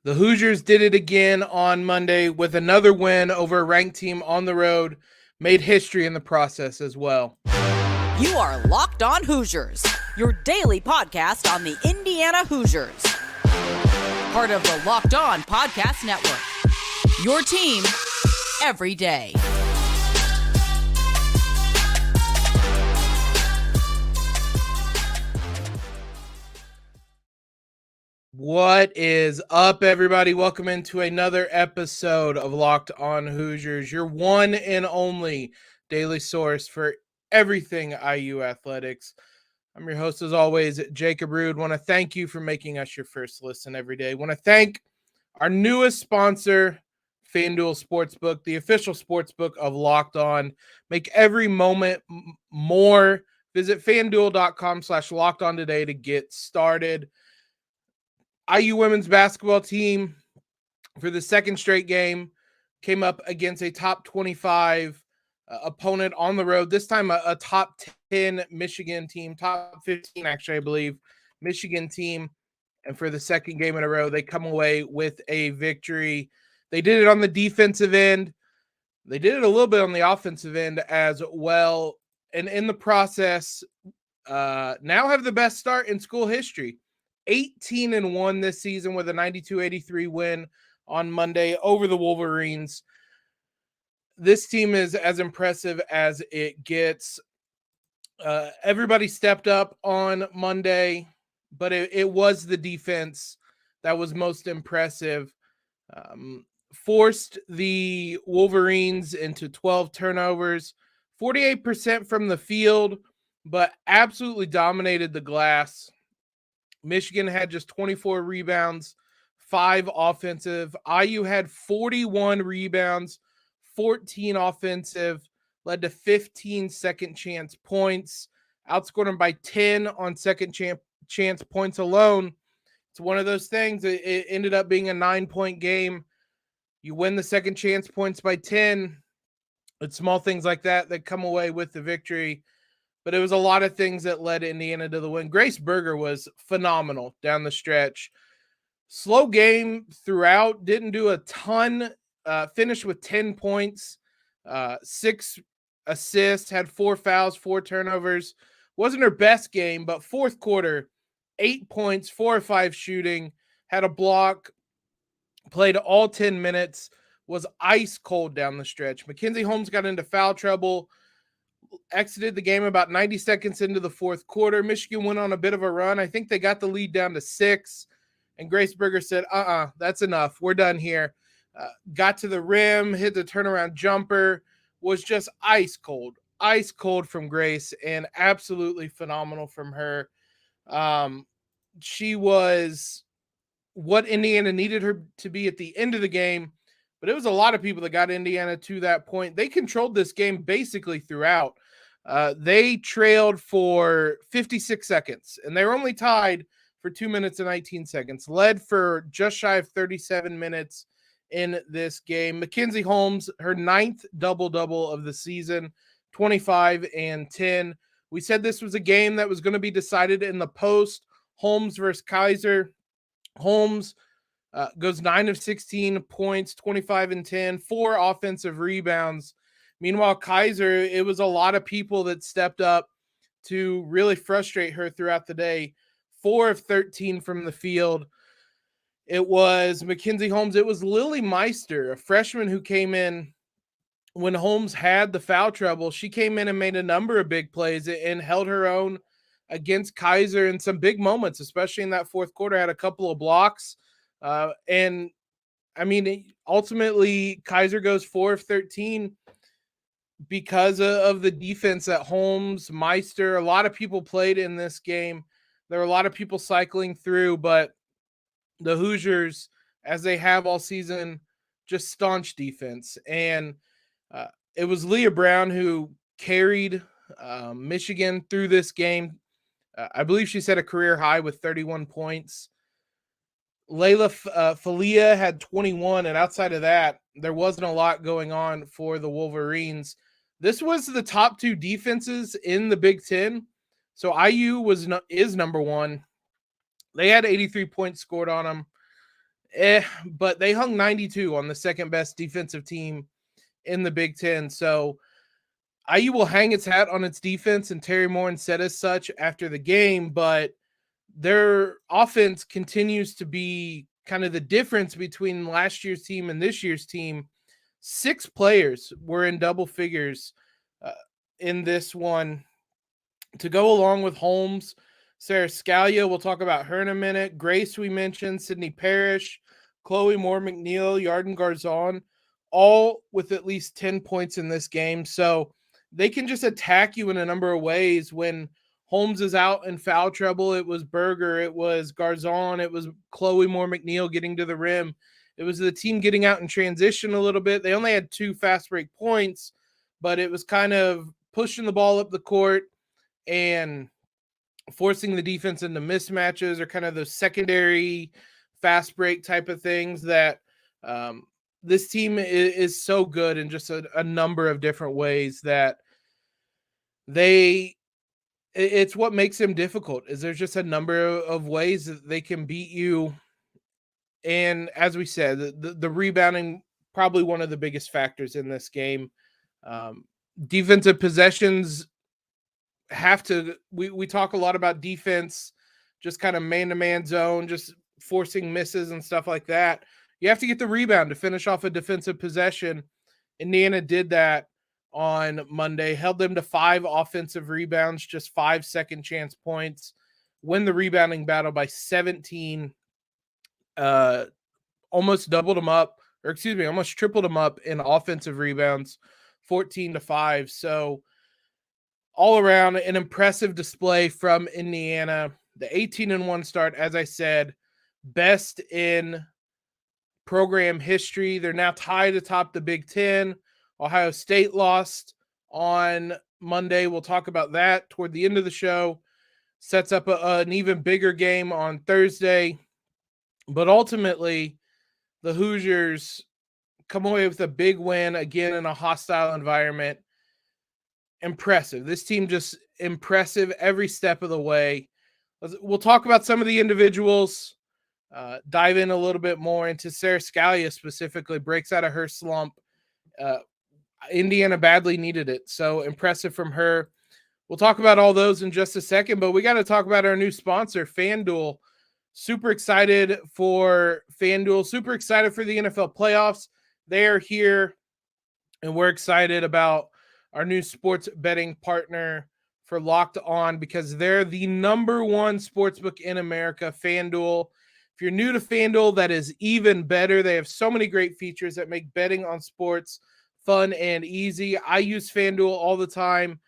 The Hoosiers did it again on Monday with another win over a ranked team on the road, made history in the process as well. You are Locked On Hoosiers, your daily podcast on the Indiana Hoosiers. Part of the Locked On Podcast Network, your team every day. What is up, everybody? Welcome into another episode of Locked On Hoosiers, your one and only daily source for everything IU athletics. I'm your host, as always, Jacob Rude. Want to thank you for making us your first listen every day. Want to thank our newest sponsor, FanDuel Sportsbook, the official sportsbook of Locked On. Make every moment more. Visit FanDuel.com/LockedOn today to get started. IU women's basketball team for the second straight game came up against a top 25 opponent on the road. This time a top 10 Michigan team, top 15 actually, I believe, Michigan team. And for the second game in a row, they come away with a victory. They did it on the defensive end. They did it a little bit on the offensive end as well. And in the process, now have the best start in school history. 18-1 this season with a 92-83 win on Monday over the Wolverines. This team is as impressive as it gets. Everybody stepped up on Monday, but it was the defense that was most impressive. Forced the Wolverines into 12 turnovers, 48% from the field, but absolutely dominated the glass. Michigan had just 24 rebounds, 5 offensive. IU had 41 rebounds, 14 offensive, led to 15 second chance points, outscored them by 10 on second chance points alone. It's one of those things. It ended up being a 9-point game. You win the second chance points by 10. It's small things like that come away with the victory. But it was a lot of things that led Indiana to the win. Grace Berger was phenomenal down the stretch. Slow game throughout, didn't do a ton, finished with 10 points, 6 assists, had 4 fouls, 4 turnovers. Wasn't her best game, but fourth quarter, 8 points, 4 or 5 shooting, had a block, played all 10 minutes, was ice cold down the stretch. Mackenzie Holmes got into foul trouble, exited the game about 90 seconds into the fourth quarter. Michigan went on a bit of a run. I think they got the lead down to 6, and Grace Berger said, that's enough. We're done here. Got to the rim, hit the turnaround jumper, was just ice cold from Grace, and absolutely phenomenal from her. She was what Indiana needed her to be at the end of the game, but it was a lot of people that got Indiana to that point. They controlled this game basically throughout. They trailed for 56 seconds, and they were only tied for 2 minutes and 19 seconds, led for just shy of 37 minutes in this game. Mackenzie Holmes, her 9th double-double of the season, 25 and 10. We said this was a game that was going to be decided in the post. Holmes versus Kaiser. Holmes goes 9 of 16 points, 25 and 10, 4 offensive rebounds. Meanwhile, Kaiser, it was a lot of people that stepped up to really frustrate her throughout the day. 4 of 13 from the field. It was Mackenzie Holmes. It was Lily Meister, a freshman who came in when Holmes had the foul trouble. She came in and made a number of big plays and held her own against Kaiser in some big moments, especially in that fourth quarter, had a couple of blocks. And I mean, ultimately Kaiser goes 4 of 13 because of the defense at Holmes, Meister. A lot of people played in this game. There were a lot of people cycling through, but the Hoosiers, as they have all season, just staunch defense. And it was Leah Brown who carried Michigan through this game. I believe she set a career high with 31 points. Layla Falia had 21, and outside of that, there wasn't a lot going on for the Wolverines. This was the top 2 defenses in the Big Ten. So IU is number 1. They had 83 points scored on them. but they hung 92 on the second best defensive team in the Big Ten. So IU will hang its hat on its defense, and Terry Moore said as such after the game, but their offense continues to be kind of the difference between last year's team and this year's team. 6 players were in double figures in this one to go along with Holmes, Sara Scalia. We'll talk about her in a minute. Grace, we mentioned, Sydney Parrish, Chloe Moore-McNeil, Yarden Garzon, all with at least 10 points in this game. So they can just attack you in a number of ways. When Holmes is out in foul trouble, it was Berger, it was Garzon, it was Chloe Moore-McNeil getting to the rim. It was the team getting out in transition a little bit. They only had 2 fast break points, but it was kind of pushing the ball up the court and forcing the defense into mismatches or kind of those secondary fast break type of things that this team is so good in just a number of different ways that it's what makes them difficult. Is there's just a number of ways that they can beat you. And as we said, the rebounding, probably one of the biggest factors in this game. Defensive possessions have to, we talk a lot about defense, just kind of man-to-man zone, just forcing misses and stuff like that. You have to get the rebound to finish off a defensive possession. Indiana did that on Monday, held them to 5 offensive rebounds, just 5 second chance points, win the rebounding battle by 17, almost doubled them up, or excuse me, almost tripled them up in offensive rebounds, 14-5. So all around an impressive display from Indiana. The 18-1 start, as I said, best in program history. They're now tied atop the Big Ten. Ohio State lost on Monday. We'll talk about that toward the end of the show. Sets up an even bigger game on Thursday. But ultimately, the Hoosiers come away with a big win, again in a hostile environment. Impressive. This team just impressive every step of the way. We'll talk about some of the individuals, dive in a little bit more into Sara Scalia specifically, breaks out of her slump. Indiana badly needed it, so impressive from her. We'll talk about all those in just a second, but we got to talk about our new sponsor, FanDuel. Super excited for FanDuel, super excited for the NFL playoffs. They are here, and we're excited about our new sports betting partner for Locked On because they're the number 1 sportsbook in America, FanDuel. If you're new to FanDuel, that is even better. They have so many great features that make betting on sports fun and easy. I use FanDuel all the time.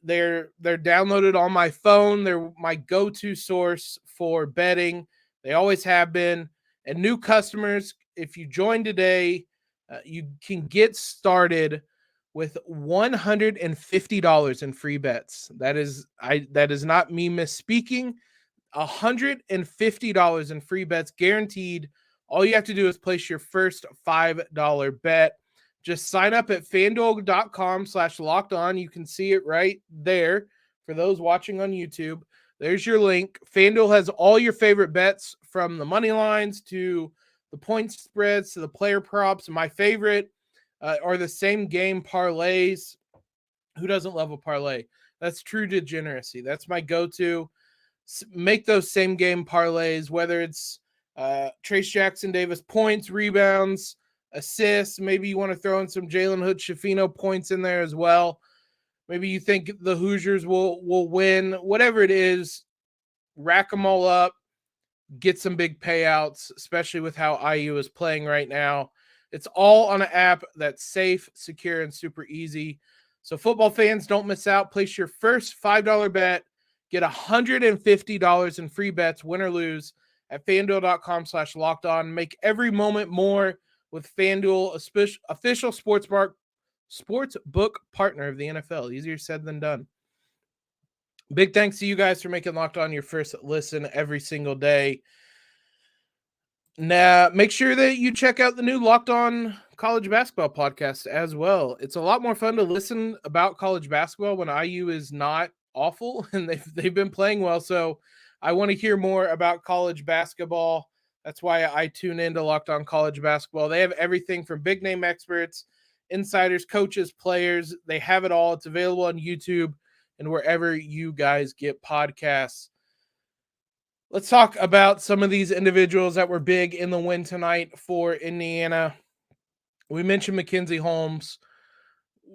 They're downloaded on my phone. They're my go-to source for betting. They always have been. And new customers, if you join today, you can get started with $150 in free bets. That is not me misspeaking. $150 in free bets guaranteed. All you have to do is place your first $5 bet. Just sign up at fanduel.com/lockedon. You can see it right there for those watching on YouTube. There's your link. FanDuel has all your favorite bets from the money lines to the point spreads to the player props. My favorite are the same game parlays. Who doesn't love a parlay? That's true degeneracy. That's my go-to. Make those same game parlays, whether it's Trace Jackson Davis points, rebounds, assists. Maybe you want to throw in some Jalen Hood-Schifino points in there as well. Maybe you think the Hoosiers will win. Whatever it is, rack them all up, get some big payouts, especially with how IU is playing right now. It's all on an app that's safe, secure, and super easy. So football fans, don't miss out. Place your first $5 bet. Get $150 in free bets, win or lose, at fanduel.com/lockedon. Make every moment more with FanDuel, official sportsbook partner of the NFL. Easier said than done. Big thanks to you guys for making Locked On your first listen every single day. Now, make sure that you check out the new Locked On College Basketball podcast as well. It's a lot more fun to listen about college basketball when IU is not awful and they've been playing well. So I want to hear more about college basketball. That's why I tune into Locked On College Basketball. They have everything from big name experts, insiders, coaches, players. They have it all. It's available on YouTube and wherever you guys get podcasts. Let's talk about some of these individuals that were big in the win tonight for Indiana. We mentioned Mackenzie Holmes.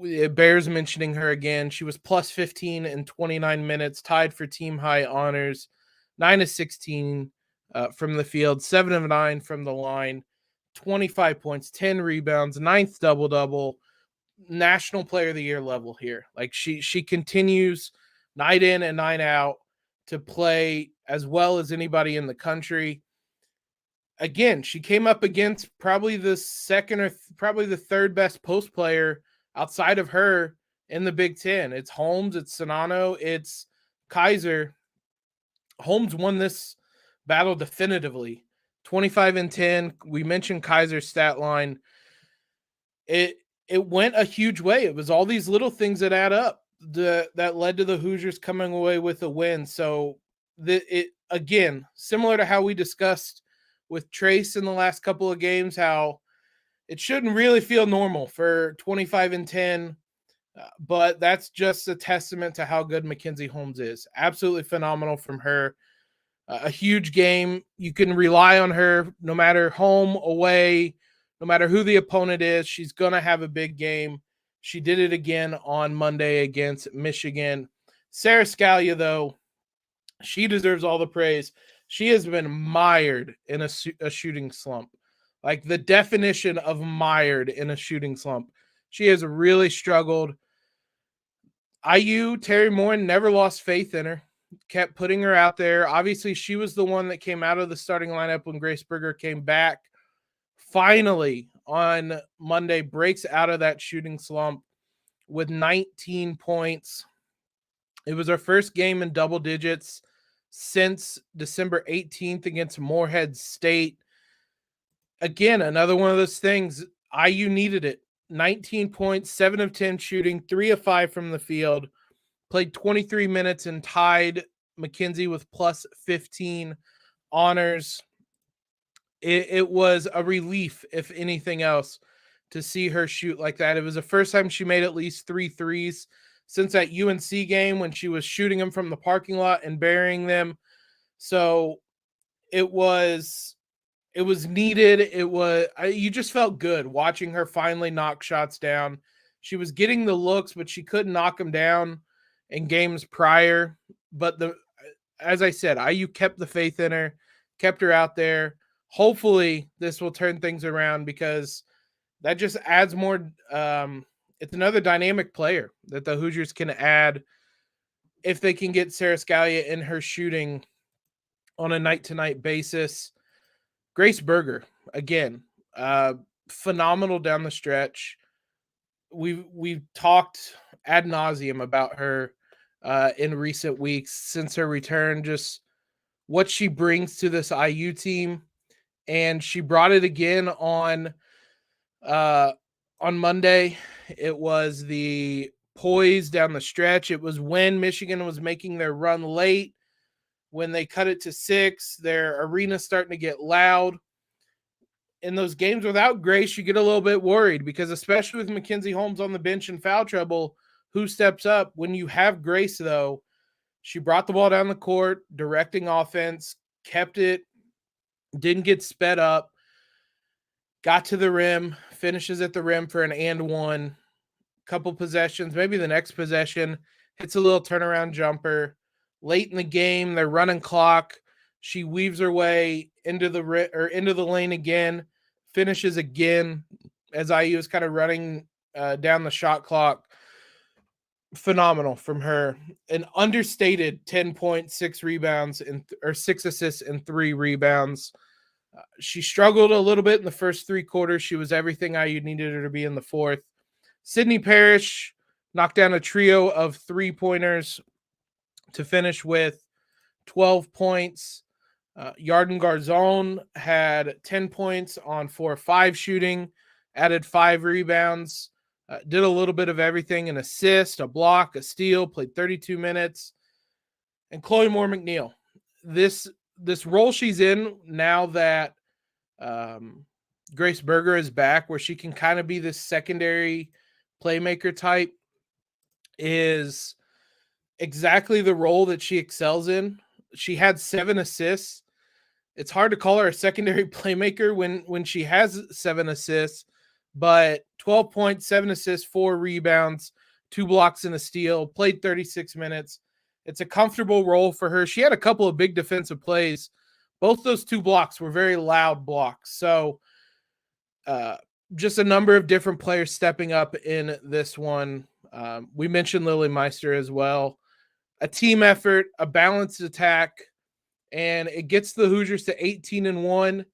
It bears mentioning her again. She was plus 15 in 29 minutes, tied for team high honors, 9 of 16 from the field, 7 of 9 from the line, 25 points, 10 rebounds, 9th double-double, National Player of the Year level here. Like she continues night in and night out to play as well as anybody in the country. Again, she came up against probably the second or probably the third best post player outside of her in the Big Ten. It's Holmes, it's Sonano, it's Kaiser. Holmes won this battle definitively. 25 and 10. We mentioned Kaiser's stat line. It went a huge way. It was all these little things that add up that led to the Hoosiers coming away with a win. So again, similar to how we discussed with Trace in the last couple of games, how it shouldn't really feel normal for 25 and 10, but that's just a testament to how good Mackenzie Holmes is. Absolutely phenomenal from her. A huge game. You can rely on her no matter home, away, no matter who the opponent is. She's going to have a big game. She did it again on Monday against Michigan. Sara Scalia, though, she deserves all the praise. She has been mired in a shooting slump. Like the definition of mired in a shooting slump. She has really struggled. IU, Terry Moore never lost faith in her. Kept putting her out there. Obviously, she was the one that came out of the starting lineup when Grace Berger came back. Finally, on Monday, breaks out of that shooting slump with 19 points. It was our first game in double digits since December 18th against Morehead State. Again, another one of those things. IU needed it. 19 points, 7 of 10 shooting, 3 of 5 from the field. Played 23 minutes and tied Mackenzie with plus 15 honors. It was a relief, if anything else, to see her shoot like that. It was the first time she made at least 3 threes since that UNC game when she was shooting them from the parking lot and burying them. So it was needed. You just felt good watching her finally knock shots down. She was getting the looks, but she couldn't knock them down in games prior. But as I said, IU kept the faith in her, kept her out there. Hopefully this will turn things around because that just adds more. It's another dynamic player that the Hoosiers can add if they can get Sara Scalia in her shooting on a night-to-night basis. Grace Berger, again, phenomenal down the stretch. We've talked ad nauseum about her in recent weeks since her return, just what she brings to this IU team. And she brought it again on Monday. It was the poise down the stretch. It was when Michigan was making their run late. When they cut it to 6, their arena's starting to get loud. In those games without Grace, you get a little bit worried because especially with Mackenzie Holmes on the bench in foul trouble, who steps up? When you have Grace, though, she brought the ball down the court, directing offense, kept it, didn't get sped up, got to the rim, finishes at the rim for an and one, couple possessions, maybe the next possession, hits a little turnaround jumper. Late in the game, they're running clock. She weaves her way into the lane again, finishes again as IU is kind of running down the shot clock. Phenomenal from her. An understated 10 points, 6 rebounds, or 6 assists and 3 rebounds. She struggled a little bit in the first 3 quarters. She was everything IU needed her to be in the fourth. Sydney Parrish knocked down a trio of 3-pointers to finish with 12 points. Yarden Garzon had 10 points on 4 of 5 shooting, added 5 rebounds, did a little bit of everything, an assist, a block, a steal, played 32 minutes. And Chloe Moore-McNeil. This this role she's in now that Grace Berger is back, where she can kind of be this secondary playmaker type, is exactly the role that she excels in. She had 7 assists. It's hard to call her a secondary playmaker when she has 7 assists, but 12 points, 7 assists, 4 rebounds, 2 blocks and a steal, played 36 minutes. It's a comfortable role for her. She had a couple of big defensive plays. Both those 2 blocks were very loud blocks. So just a number of different players stepping up in this one. We mentioned Lily Meister as well. A team effort, a balanced attack, and it gets the Hoosiers to 18-1.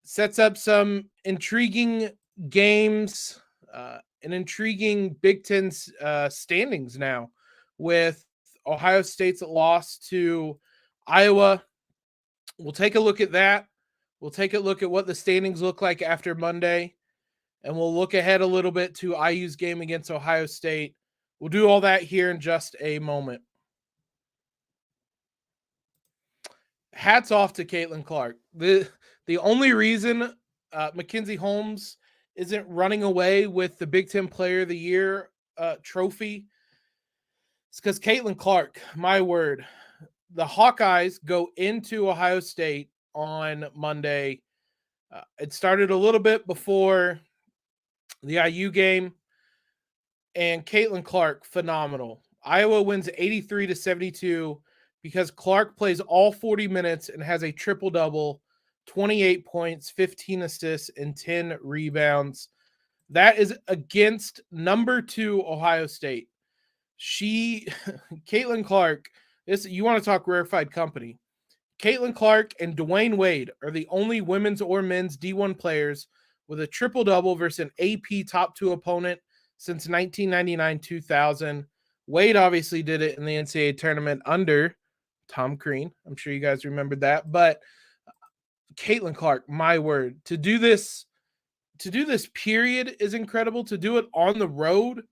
Sets up some intriguing games, an intriguing Big Ten standings now, with Ohio State's loss to Iowa. We'll take a look at that. We'll take a look at what the standings look like after Monday, and we'll look ahead a little bit to IU's game against Ohio State. We'll do all that here in just a moment. Hats off to Caitlin Clark. The only reason Mackenzie Holmes isn't running away with the Big Ten Player of the Year trophy is because Caitlin Clark, my word, the Hawkeyes go into Ohio State on Monday. It started a little bit before the IU game, and Caitlin Clark, phenomenal. Iowa wins 83-72 because Clark plays all 40 minutes and has a triple-double, 28 points, 15 assists, and 10 rebounds. That is against number 2 Ohio State. Caitlin Clark, you want to talk rarefied company. Caitlin Clark and Dwayne Wade are the only women's or men's D1 players with a triple-double versus an AP top 2 opponent since 1999-2000. Wade obviously did it in the NCAA tournament under Tom Crean. I'm sure you guys remembered that. But Caitlin Clark, my word, to do this period is incredible. To do it on the road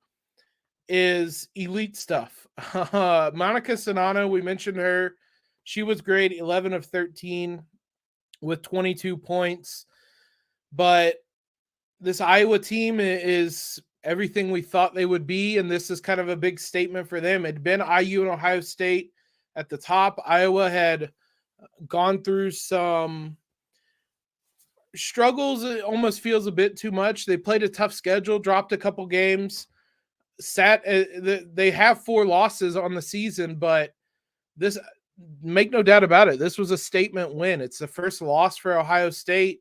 is elite stuff. Monica Sonano, we mentioned her. She was great, 11 of 13 with 22 points. But this Iowa team is everything we thought they would be, and this is kind of a big statement for them. It'd been IU and Ohio State at the top. Iowa had gone through some struggles. It almost feels a bit too much. They played a tough schedule, dropped a couple games, they have 4 losses on the season, but this, make no doubt about it, this was a statement win. It's the first loss for Ohio State.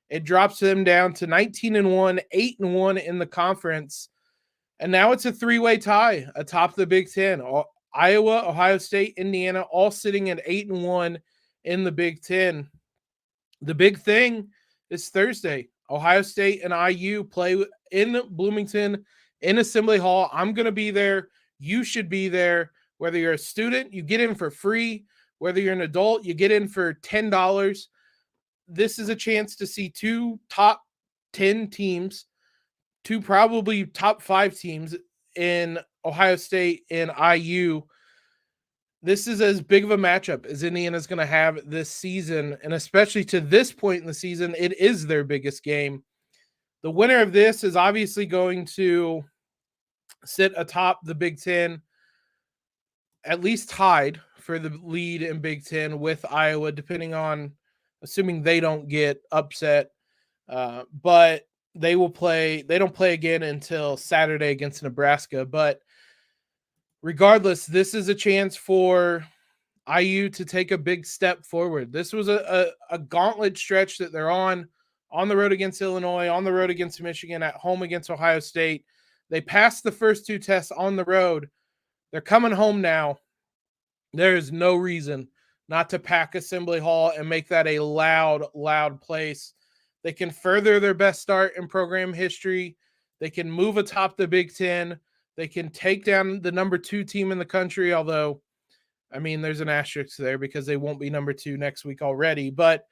It drops them down to 19-1, 8-1 in the conference. And now it's a 3-way tie atop the Big Ten. Iowa, Ohio State, Indiana, all sitting at 8-1 in the Big Ten. The big thing is Thursday. Ohio State and IU play in Bloomington in Assembly Hall. I'm going to be there. You should be there. Whether you're a student, you get in for free. Whether you're an adult, you get in for $10. This is a chance to see 2 top 10 teams, 2 probably top 5 teams in Ohio State and IU. This is as big of a matchup as Indiana's going to have this season, and especially to this point in the season, it is their biggest game. The winner of this is obviously going to sit atop the Big Ten, at least tied for the lead in Big Ten with Iowa, assuming they don't get upset. But they will play. They don't play again until Saturday against Nebraska. But regardless, this is a chance for IU to take a big step forward. This was a gauntlet stretch that they're on the road against Illinois, on the road against Michigan, at home against Ohio State. They passed the first 2 tests on the road. They're coming home now. There is no reason not to pack Assembly Hall and make that a loud, loud place. They can further their best start in program history. They can move atop the Big Ten. They can take down the number 2 team in the country, although, I mean, there's an asterisk there because they won't be number 2 next week already. But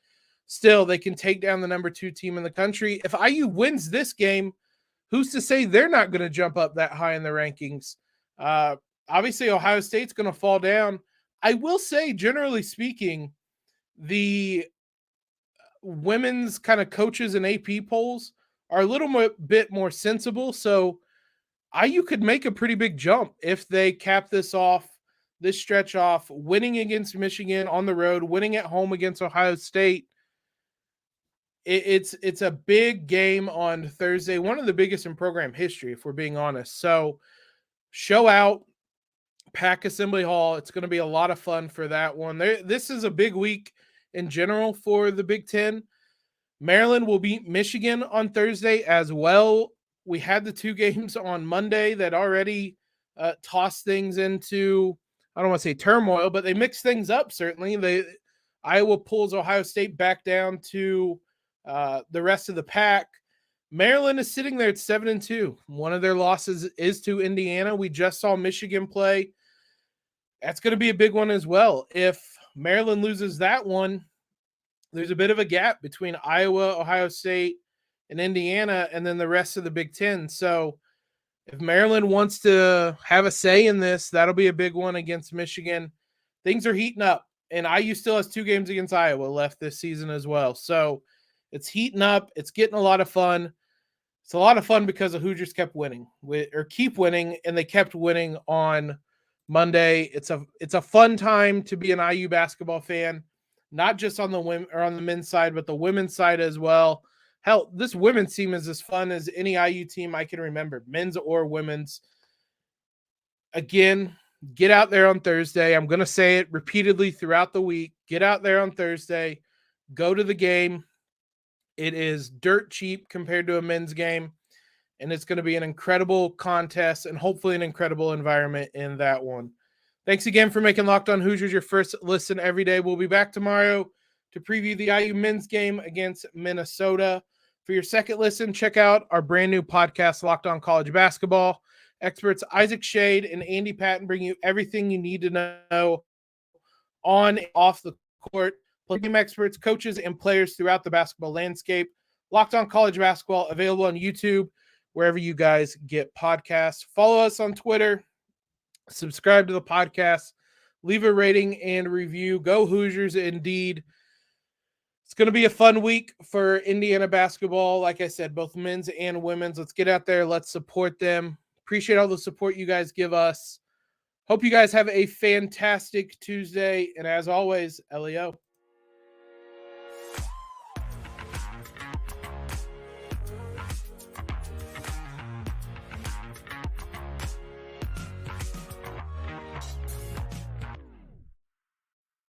still, they can take down the number 2 team in the country. If IU wins this game, who's to say they're not going to jump up that high in the rankings? Obviously, Ohio State's going to fall down. I will say, generally speaking, the women's kind of coaches and AP polls are a little bit more sensible. So IU could make a pretty big jump if they cap this stretch off, winning against Michigan on the road, winning at home against Ohio State. It's a big game on Thursday, one of the biggest in program history, if we're being honest. So show out, pack Assembly Hall. It's going to be a lot of fun for that one. This is a big week in general for the Big Ten. Maryland will beat Michigan on Thursday as well. We had the two games on Monday that already tossed things into, I don't want to say turmoil, but they mixed things up, certainly. Iowa pulls Ohio State back down to the rest of the pack. Maryland is sitting there at 7-2. One of their losses is to Indiana. We just saw Michigan play. That's going to be a big one as well. If Maryland loses that one, there's a bit of a gap between Iowa, Ohio State, and Indiana, and then the rest of the Big Ten. So if Maryland wants to have a say in this, that'll be a big one against Michigan. Things are heating up, and IU still has 2 games against Iowa left this season as well. So it's heating up. It's getting a lot of fun. It's a lot of fun because the Hoosiers keep winning, and they kept winning on Monday. It's a fun time to be an IU basketball fan, not just on the women or on the men's side, but the women's side as well. Hell, this women's team is as fun as any IU team I can remember, men's or women's. Again, get out there on Thursday. I'm going to say it repeatedly throughout the week. Get out there on Thursday. Go to the game. It is dirt cheap compared to a men's game, and it's going to be an incredible contest and hopefully an incredible environment in that one. Thanks again for making Locked On Hoosiers your first listen every day. We'll be back tomorrow to preview the IU men's game against Minnesota. For your second listen, check out our brand new podcast, Locked On College Basketball. Experts Isaac Shade and Andy Patton bring you everything you need to know on and off the court. Game experts, coaches, and players throughout the basketball landscape. Locked On College Basketball, available on YouTube, wherever you guys get podcasts. Follow us on Twitter. Subscribe to the podcast. Leave a rating and review. Go Hoosiers, indeed. It's going to be a fun week for Indiana basketball. Like I said, both men's and women's. Let's get out there. Let's support them. Appreciate all the support you guys give us. Hope you guys have a fantastic Tuesday. And as always, LEO.